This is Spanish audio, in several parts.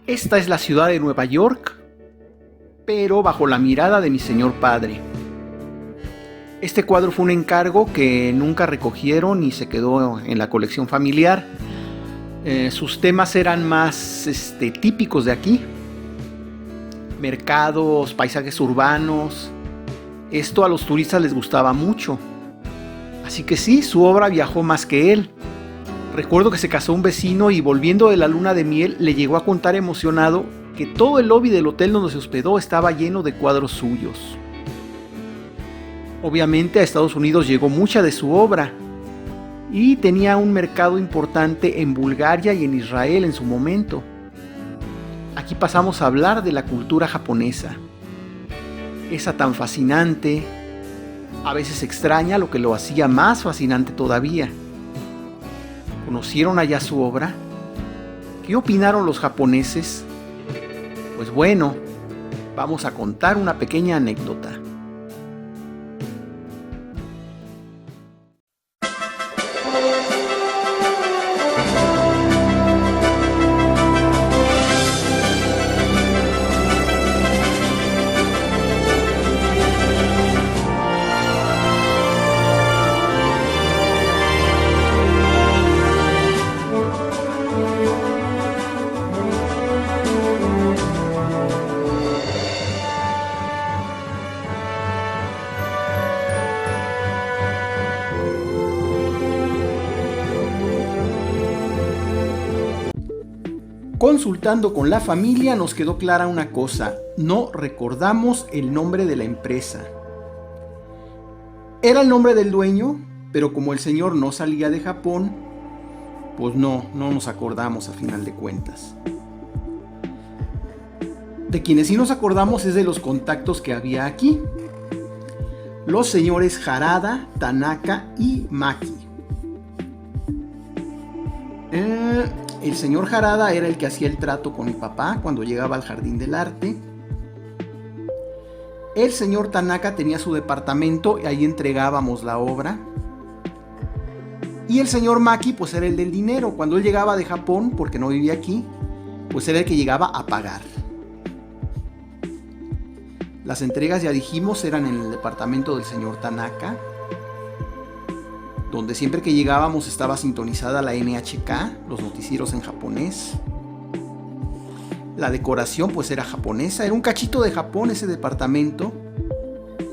Esta es la ciudad de Nueva York, pero bajo la mirada de mi señor padre. Este cuadro fue un encargo que nunca recogieron y se quedó en la colección familiar. Sus temas eran más típicos de aquí. Mercados, paisajes urbanos. Esto a los turistas les gustaba mucho. Así que sí, su obra viajó más que él. Recuerdo que se casó un vecino y volviendo de la luna de miel le llegó a contar emocionado que todo el lobby del hotel donde se hospedó estaba lleno de cuadros suyos. Obviamente a Estados Unidos llegó mucha de su obra y tenía un mercado importante en Bulgaria y en Israel en su momento. Aquí pasamos a hablar de la cultura japonesa, esa tan fascinante, a veces extraña, lo que lo hacía más fascinante todavía. ¿Conocieron allá su obra? ¿Qué opinaron los japoneses? Pues bueno, vamos a contar una pequeña anécdota. Consultando con la familia nos quedó clara una cosa: no recordamos el nombre de la empresa. Era el nombre del dueño, pero como el señor no salía de Japón, pues no nos acordamos a final de cuentas. De quienes sí nos acordamos es de los contactos que había aquí. Los señores Harada, Tanaka y Maki. El señor Harada era el que hacía el trato con mi papá cuando llegaba al Jardín del Arte. El señor Tanaka tenía su departamento y ahí entregábamos la obra. Y el señor Maki pues era el del dinero. Cuando él llegaba de Japón, porque no vivía aquí, pues era el que llegaba a pagar. Las entregas, ya dijimos, eran en el departamento del señor Tanaka, donde siempre que llegábamos estaba sintonizada la NHK, los noticieros en japonés. La decoración pues era japonesa, era un cachito de Japón ese departamento.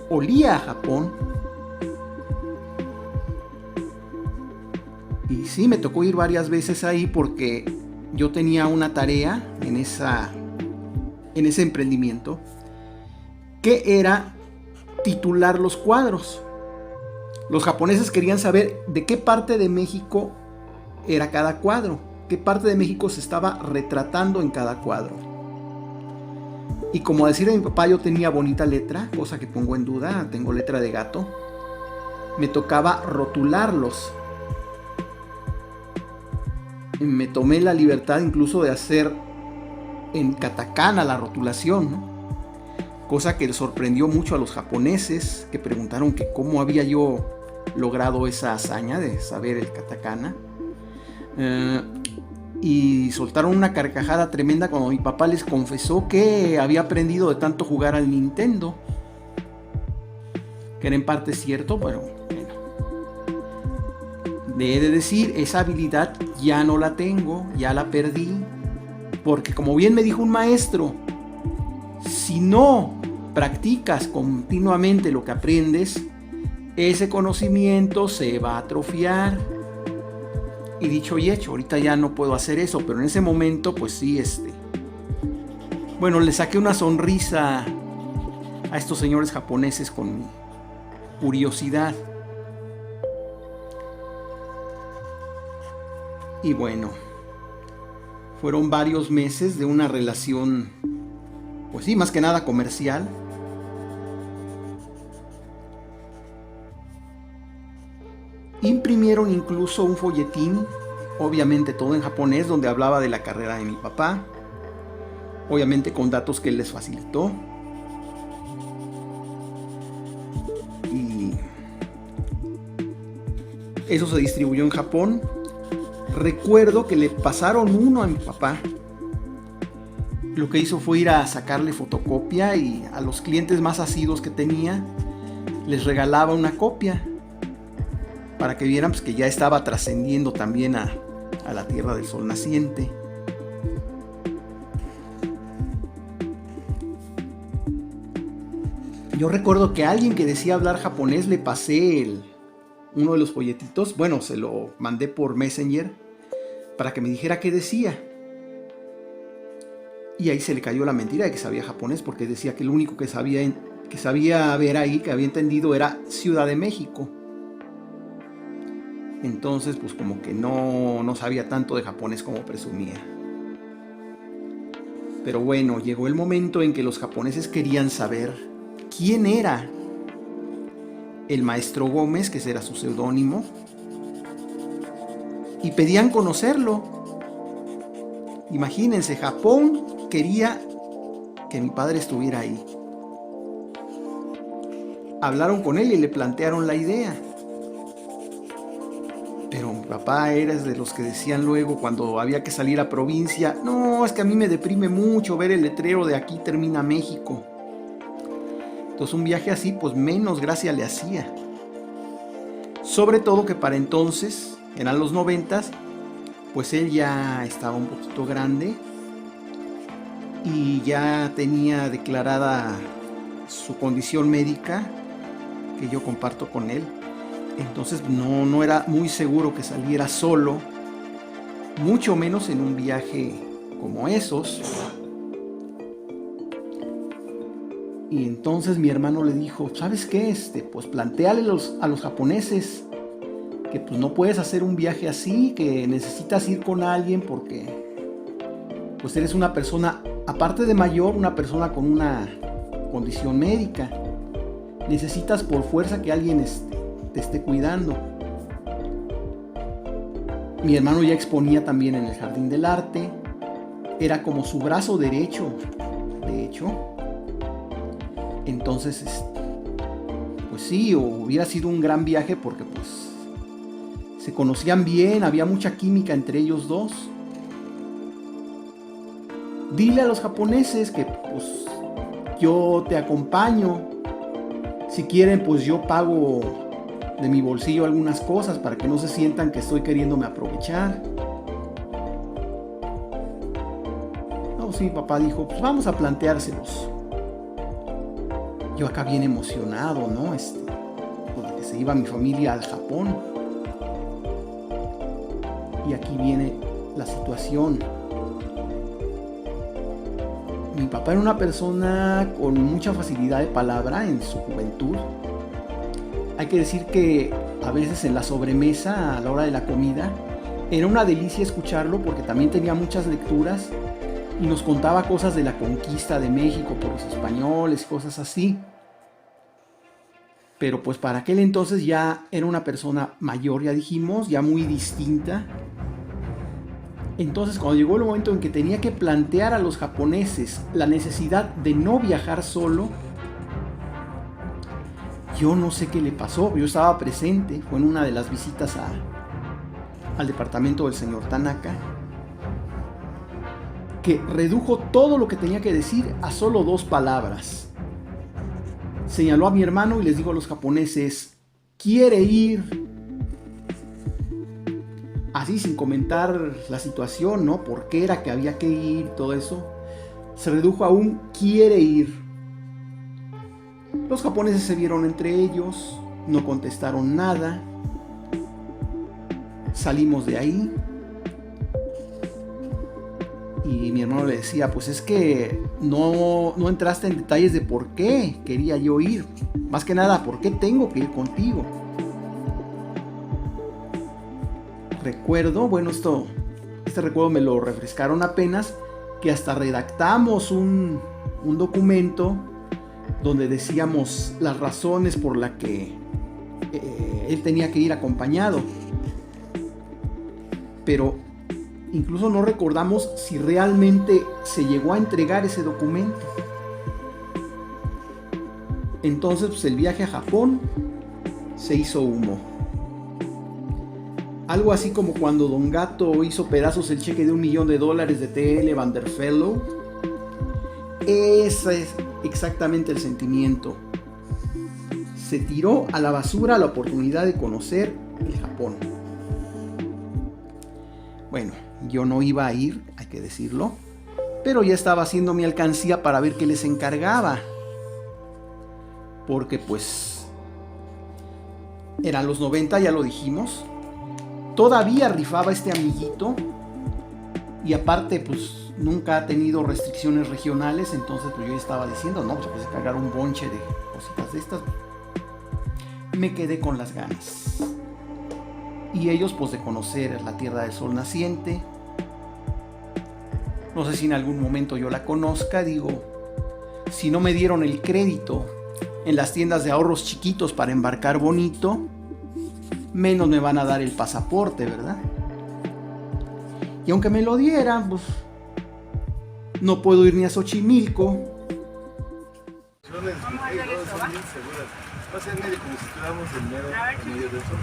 Olía a Japón. Y sí, me tocó ir varias veces ahí porque yo tenía una tarea en ese emprendimiento, que era titular los cuadros. Los japoneses querían saber de qué parte de México era cada cuadro, qué parte de México se estaba retratando en cada cuadro. Y como decir a mi papá, yo tenía bonita letra, cosa que pongo en duda, tengo letra de gato, me tocaba rotularlos. Me tomé la libertad incluso de hacer en katakana la rotulación, ¿no? Cosa que sorprendió mucho a los japoneses, que preguntaron que cómo había yo logrado esa hazaña de saber el katakana. Y soltaron una carcajada tremenda cuando mi papá les confesó que había aprendido de tanto jugar al Nintendo. Que era en parte cierto, pero bueno. He de decir, esa habilidad ya no la tengo, ya la perdí. Porque como bien me dijo un maestro, si no practicas continuamente lo que aprendes, ese conocimiento se va a atrofiar. Y dicho y hecho, ahorita ya no puedo hacer eso, pero en ese momento pues sí, bueno, le saqué una sonrisa a estos señores japoneses con mi curiosidad. Y bueno, fueron varios meses de una relación, pues sí, más que nada comercial. Imprimieron incluso un folletín, obviamente todo en japonés, donde hablaba de la carrera de mi papá, obviamente con datos que él les facilitó. Y eso se distribuyó en Japón. Recuerdo que le pasaron uno a mi papá lo que hizo fue ir a sacarle fotocopia y a los clientes más asiduos que tenía les regalaba una copia para que vieran pues, que ya estaba trascendiendo también a la Tierra del Sol Naciente. Yo recuerdo que a alguien que decía hablar japonés le pasé uno de los folletitos, bueno, se lo mandé por Messenger para que me dijera qué decía. Y ahí se le cayó la mentira de que sabía japonés, porque decía que lo único que sabía ver ahí, que había entendido, era Ciudad de México. Entonces, pues como que no sabía tanto de japonés como presumía. Pero bueno, llegó el momento en que los japoneses querían saber quién era el maestro Gómez, que ese era su seudónimo, y pedían conocerlo. Imagínense, Japón quería que mi padre estuviera ahí. Hablaron con él y le plantearon la idea. Pero mi papá era de los que decían luego cuando había que salir a provincia: no, es que a mí me deprime mucho ver el letrero de aquí termina México. Entonces un viaje así pues menos gracia le hacía. Sobre todo que para entonces, eran los 90s, pues él ya estaba un poquito grande y ya tenía declarada su condición médica que yo comparto con él. Entonces no era muy seguro que saliera solo, mucho menos en un viaje como esos. Y entonces mi hermano le dijo: ¿sabes qué? Pues plantéale a los japoneses que pues no puedes hacer un viaje así, que necesitas ir con alguien porque pues eres una persona, aparte de mayor, una persona con una condición médica. Necesitas por fuerza que alguien te esté cuidando. Mi hermano ya exponía también en el Jardín del Arte. Era como su brazo derecho, de hecho. Entonces, pues sí, hubiera sido un gran viaje porque pues se conocían bien, había mucha química entre ellos dos. Dile a los japoneses que pues yo te acompaño. Si quieren, pues yo pago de mi bolsillo algunas cosas para que no se sientan que estoy queriéndome aprovechar. No, sí, papá dijo: pues vamos a planteárselos. Yo acá bien emocionado, ¿no? Porque se iba mi familia al Japón. Y aquí viene la situación. Mi papá era una persona con mucha facilidad de palabra en su juventud. Hay que decir que a veces en la sobremesa, a la hora de la comida, era una delicia escucharlo porque también tenía muchas lecturas y nos contaba cosas de la conquista de México por los españoles, cosas así. Pero pues para aquel entonces ya era una persona mayor, ya dijimos, ya muy distinta. Entonces, cuando llegó el momento en que tenía que plantear a los japoneses la necesidad de no viajar solo, yo no sé qué le pasó. Yo estaba presente, fue en una de las visitas al departamento del señor Tanaka, que redujo todo lo que tenía que decir a solo 2 palabras. Señaló a mi hermano y les dijo a los japoneses: ¿quiere ir? Así, sin comentar la situación, ¿no? ¿Por qué era que había que ir? Todo eso se redujo a un quiere ir. Los japoneses se vieron entre ellos, no contestaron nada. Salimos de ahí y mi hermano le decía: pues es que no entraste en detalles de por qué quería yo ir. Más que nada, ¿por qué tengo que ir contigo? Recuerdo, bueno, este recuerdo me lo refrescaron apenas, que hasta redactamos un documento donde decíamos las razones por las que él tenía que ir acompañado. Pero incluso no recordamos si realmente se llegó a entregar ese documento. Entonces, pues, el viaje a Japón se hizo humo. Algo así como cuando Don Gato hizo pedazos el cheque de $1 millón de T.L. Van der Fellow, Ese es exactamente el sentimiento. Se tiró a la basura la oportunidad de conocer el Japón. Bueno, yo no iba a ir, hay que decirlo, pero ya estaba haciendo mi alcancía para ver qué les encargaba. Porque pues eran los 90, ya lo dijimos. Todavía rifaba este amiguito. Y aparte pues nunca ha tenido restricciones regionales. Entonces pues yo estaba diciendo, no, pues voy a cargar un bonche de cositas de estas. Me quedé con las ganas. Y ellos pues de conocer la Tierra del Sol Naciente. No sé si en algún momento yo la conozca. Digo, si no me dieron el crédito en las tiendas de ahorros chiquitos para embarcar bonito, menos me van a dar el pasaporte, ¿verdad? Y aunque me lo dieran, pues no puedo ir ni a Xochimilco. Vamos a hacer esto, ¿va? Va a ser medio como si estuviéramos en medio de eso.